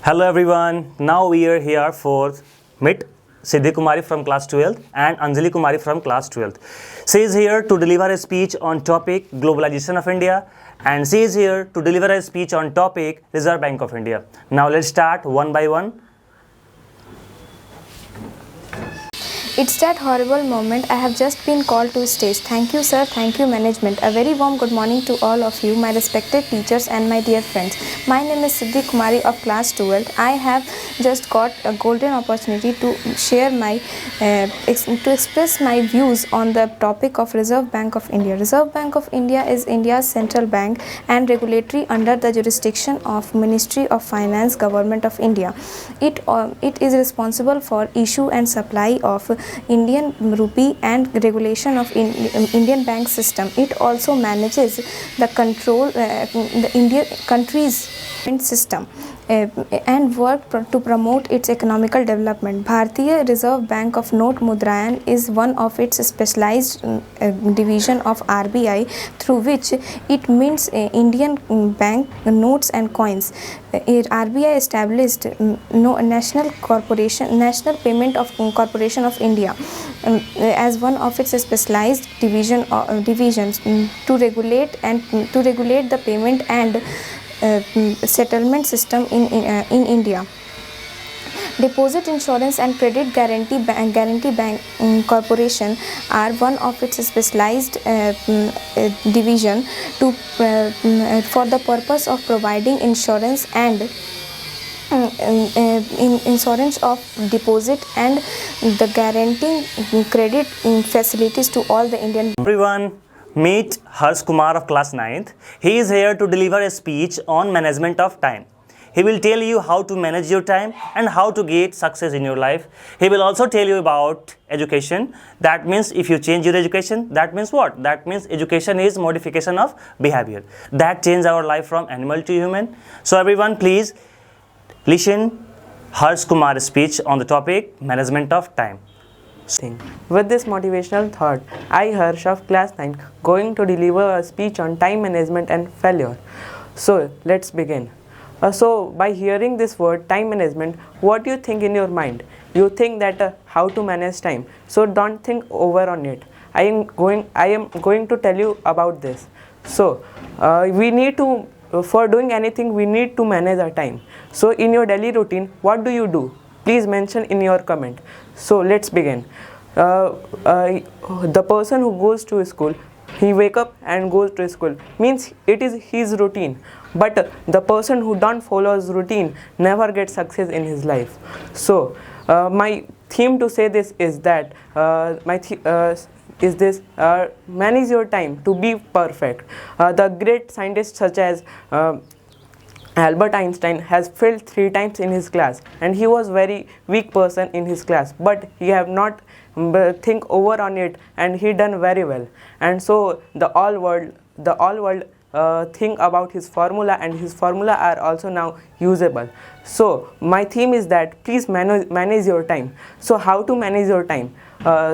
Hello everyone. Now we are here for meet Siddhi Kumari from class 12th and Anjali Kumari from class 12th. She is here to deliver a speech on topic globalization of India and she is here to deliver a speech on topic Reserve Bank of India. Now let's start one by one. It's that horrible moment. I have just been called to stage. Thank you, sir. Thank you, management. A very warm good morning to all of you, my respected teachers and my dear friends. My name is Siddhi Kumari of class 12. I have just got a golden opportunity to share to express my views on the topic of Reserve Bank of India. Reserve Bank of India is India's central bank and regulatory under the jurisdiction of Ministry of Finance, Government of India. It is responsible for issue and supply of Indian rupee and regulation of Indian bank system. It also manages the control the Indian country's system and work to promote its economical development. Bharatiya Reserve Bank of Note Mudrayan is one of its specialized division of RBI through which it mints Indian bank notes and coins. RBI established National Payment of Corporation of India as one of its specialized divisions to regulate the payment and settlement system in India. Deposit Insurance and Credit Guarantee Bank Corporation are one of its specialized division for the purpose of providing insurance and insurance of deposit and the guaranteeing credit facilities to all the Indian. Everyone, meet Harsh Kumar of class 9th. He is here to deliver a speech on management of time. He will tell you how to manage your time and how to get success in your life. He will also tell you about education. That means if you change your education, that means what? That means education is modification of behavior. That changes our life from animal to human. So everyone, please listen Harsh Kumar's speech on the topic management of time. With this motivational thought, I, Harsh of class 9, going to deliver a speech on time management and failure. So let's begin. So by hearing this word time management, what do you think in your mind? You think that how to manage time. So don't think over on it. I am going to tell you about this. So we need to, for doing anything, we need to manage our time. So in your daily routine, what do you do? Please mention in your comment. So let's begin. The person who goes to school, he wake up and goes to school, means it is his routine. But the person who don't follow his routine never gets success in his life. So my theme to say this is that manage your time to be perfect. The great scientists such as Albert Einstein has failed 3 times in his class, and he was very weak person in his class, but he have not think over on it, and he done very well. And so the all world think about his formula, and his formula are also now usable. So my theme is that please manage your time. So how to manage your time?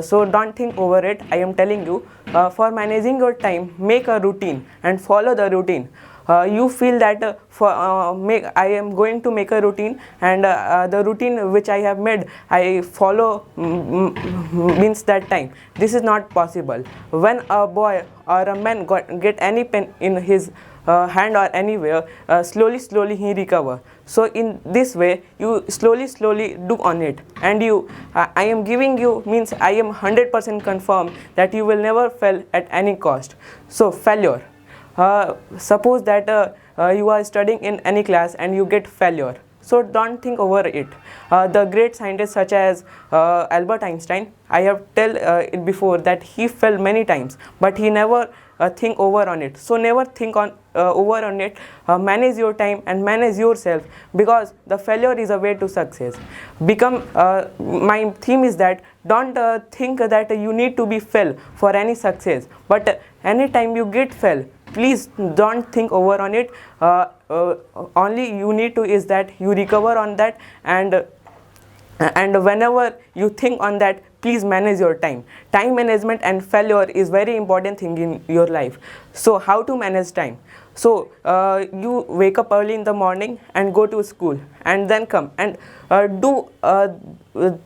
So don't think over it. I am telling you, for managing your time, make a routine and follow the routine. You feel that I am going to make a routine, and the routine which I have made, I follow means that time. This is not possible. When a boy or a man get any pen in his hand or anywhere, slowly he recover. So in this way, you slowly do on it, and I am giving you, means I am 100% confirm that you will never fail at any cost. So failure. Suppose that you are studying in any class and you get failure. So don't think over it. The great scientists such as Albert Einstein, I have tell it before that he failed many times, but he never think over on it. So never think over on it. Manage your time and manage yourself, because the failure is a way to success. My theme is that don't think that you need to be fail for any success, but anytime you get fail, please don't think over on it. Only you need to is that you recover on that, and And whenever you think on that, please manage your time. Time management and failure is very important thing in your life. So how to manage time? So you wake up early in the morning and go to school, and then come and do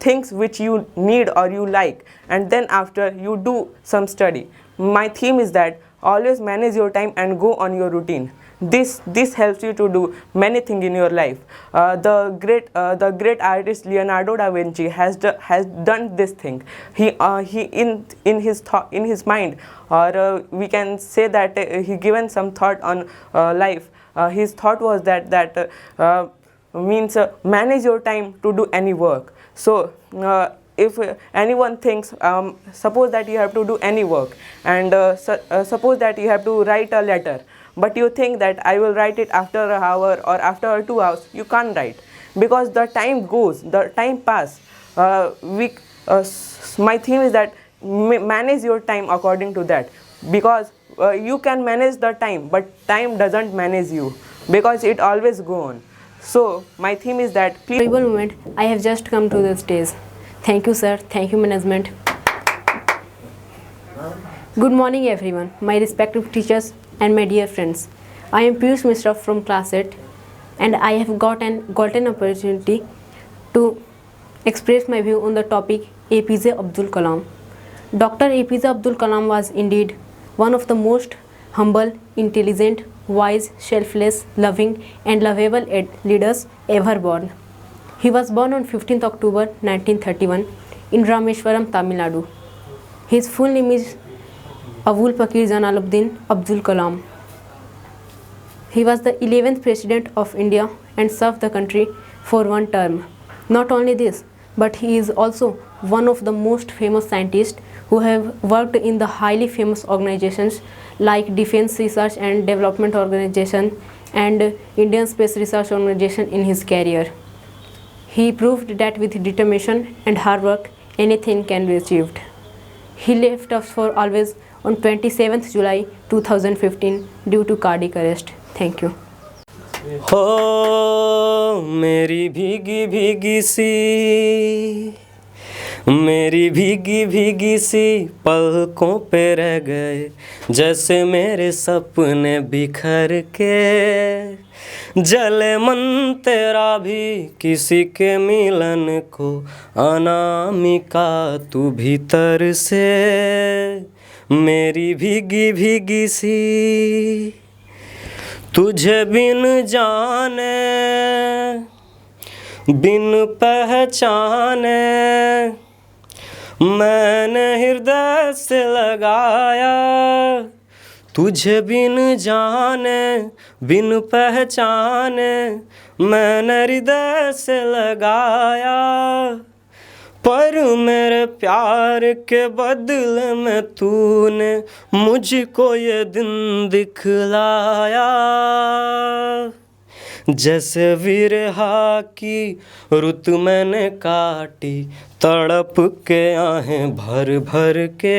things which you need or you like, and then after you do some study. My theme is that always manage your time and go on your routine. This helps you to do many things in your life. The great artist Leonardo da Vinci has done this thing. He in his mind, or we can say that he given some thought on life. His thought was that means manage your time to do any work. So if anyone thinks, suppose that you have to do any work, and suppose that you have to write a letter, but you think that I will write it after an hour or after 2 hours, you can't write, because the time goes, the time pass. My theme is that manage your time according to that, because you can manage the time, but time doesn't manage you, because it always go on. So my theme is that please. Horrible moment, I have just come to the stage. Thank you, sir. Thank you, management. Good morning, everyone, my respective teachers and my dear friends. I am Piyush Mishra from class 8, and I have got an opportunity to express my view on the topic APJ Abdul Kalam. Dr. APJ Abdul Kalam was indeed one of the most humble, intelligent, wise, selfless, loving and lovable leaders ever born. He was born on 15th October 1931 in Rameshwaram, Tamil Nadu. His full name is Abul Pakir Jalaluddin Abdul Kalam. He was the 11th President of India and served the country for one term. Not only this, but he is also one of the most famous scientists who have worked in the highly famous organizations like Defense Research and Development Organization and Indian Space Research Organization in his career. He proved that with determination and hard work, anything can be achieved. He left us for always on 27th July 2015 due to cardiac arrest. Thank you. हो मेरी भीगी भीगी सी पलकों पे रह गए, जैसे मेरे सपने बिखर के, जले मन तेरा भी किसी के मिलन को, अनामिका तू भीतर से मेरी भीगी भीगी सी, तुझे बिन जाने बिन पहचाने मैंने हृदय से लगाया, तुझे बिन जाने बिन पहचाने मैंने हृदय से लगाया, पर मेरे प्यार के बदले में तूने मुझको ये दिन दिखलाया, जैसे विरहा की रुत मैंने काटी, तड़प के आहें भर भर के,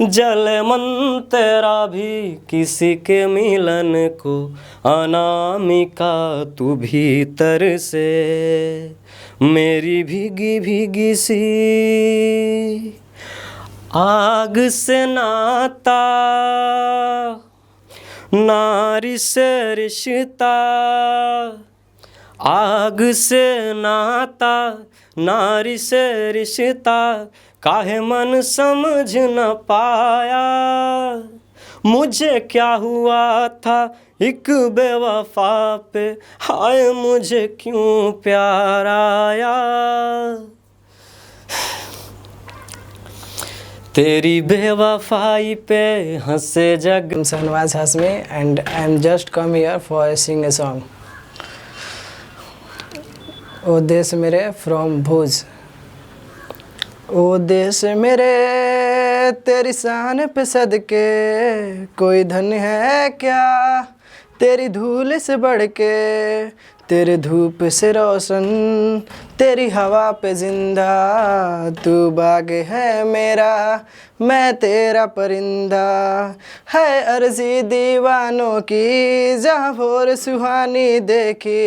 जले मन तेरा भी किसी के मिलन को, अनामिका तू भीतर से मेरी भीगी भीगी सी, आग से नाता नारी से रिश्ता, आग से नाता नारी से रिश्ता, काहे मन समझ न पाया, मुझे क्या हुआ था एक बेवफा पे, हाय मुझे क्यों प्यार आया, तेरी बेवफाई पे हंसे जग. I'm Sanwaz Hasmi and I'm just come here for sing a song. ओ देश मेरे from भुज, ओ देश मेरे तेरी शान पे सदके, कोई धन है क्या तेरी धूल से बढ़ के, तेरे धूप से रोशन, तेरी हवा पे जिंदा, तू बाग है मेरा, मैं तेरा परिंदा। है अर्जी दीवानों की जहाँ भोर सुहानी देखी,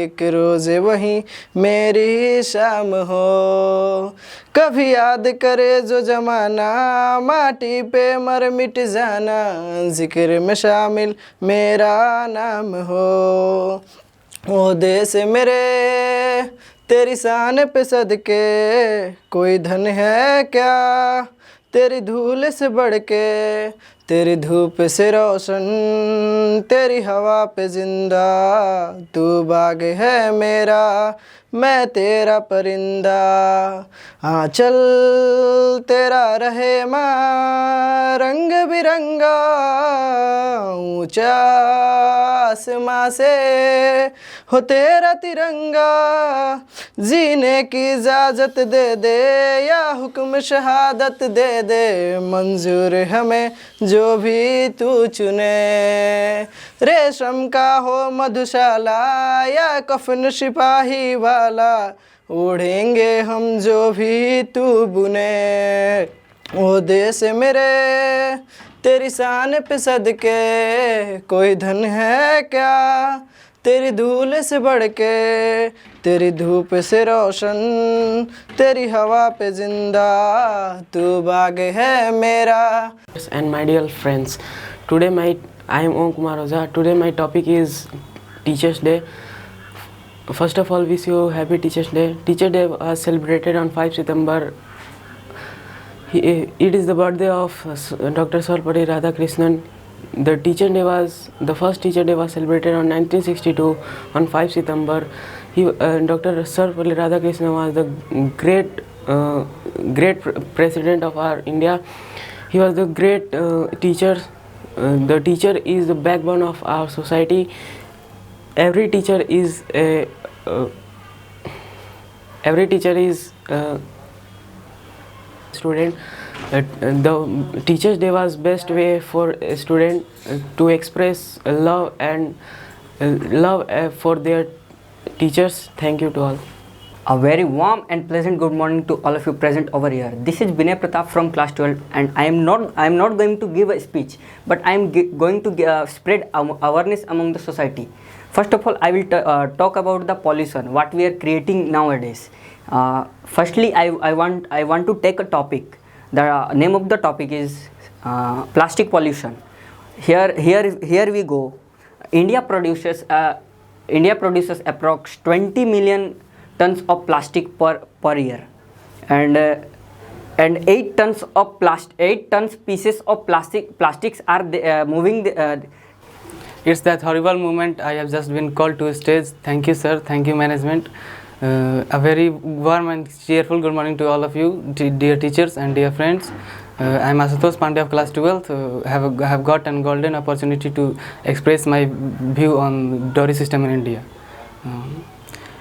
एक रोज़ वहीं मेरी शाम हो। कभी याद करे जो जमाना, माटी पे मर मिट जाना, जिक्र में शामिल मेरा नाम हो। ओ देश मेरे तेरी शान पे सदके, कोई धन है क्या तेरी धूल से बढ़ के। तेरी धूप से रोशन, तेरी हवा पे जिंदा, तू बाग है मेरा, मैं तेरा परिंदा। हाँ चल तेरा रहे माँ रंग बिरंगा, ऊंचा आसमां से हो तेरा तिरंगा। जीने की इजाज़त दे दे या हुक्म शहादत दे दे, मंजूर हमें जो भी तू चुने। रेशम का हो मधुशाला या कफन सिपाही वाला, ओढ़ेंगे हम जो भी तू बुने। ओ देश मेरे तेरी शान पे सदके, कोई धन है क्या तेरी धूल से बढ़ के। तेरी धूप से रोशन, तेरी हवा पे जिंदा, तू बाग है मेरा। And my dear friends, today I am Om Kumar Oza. Today my topic is Teachers Day. First of all, wish you happy Teachers Day. Teacher Day was celebrated on 5 September. It is the birthday of Dr. Sarvapalli Radhakrishnan. The first Teacher Day was celebrated on 1962 on 5 September. Dr. Sarvapalli Radhakrishnan was the great president of our India. He was the great teacher. The teacher is the backbone of our society. Every teacher is a student. The Teachers Day was best way for a student to express love and for their teachers. Thank you to all. A very warm and pleasant good morning to all of you present over here. This is Binay Pratap from class 12, and I am not going to give a speech, but I am going to spread awareness among the society. First of all, I will talk about the pollution, what we are creating nowadays. Firstly, I want to take a topic. The name of the topic is plastic pollution. Here we go. India produces approx 20 million tons of plastic per year, and 8 tons pieces of plastics are moving. It's that horrible moment I have just been called to stage. Thank you, sir. Thank you, management. A very warm and cheerful good morning to all of you, dear teachers and dear friends. I am Ashutosh Pandey of class 12th. Have got a golden opportunity to express my view on dowry system in India.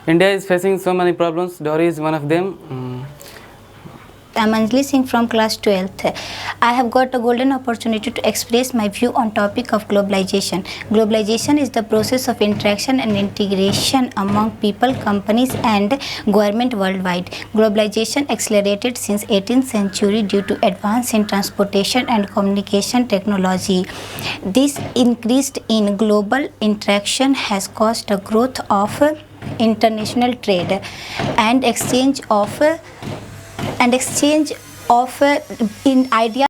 India is facing so many problems. Dowry is one of them. I'm Anjali Singh from class 12th. I have got a golden opportunity to express my view on topic of globalization. Globalization is the process of interaction and integration among people, companies and government worldwide. Globalization accelerated since 18th century due to advance in transportation and communication technology. This increased in global interaction has caused a growth of international trade and exchange of in idea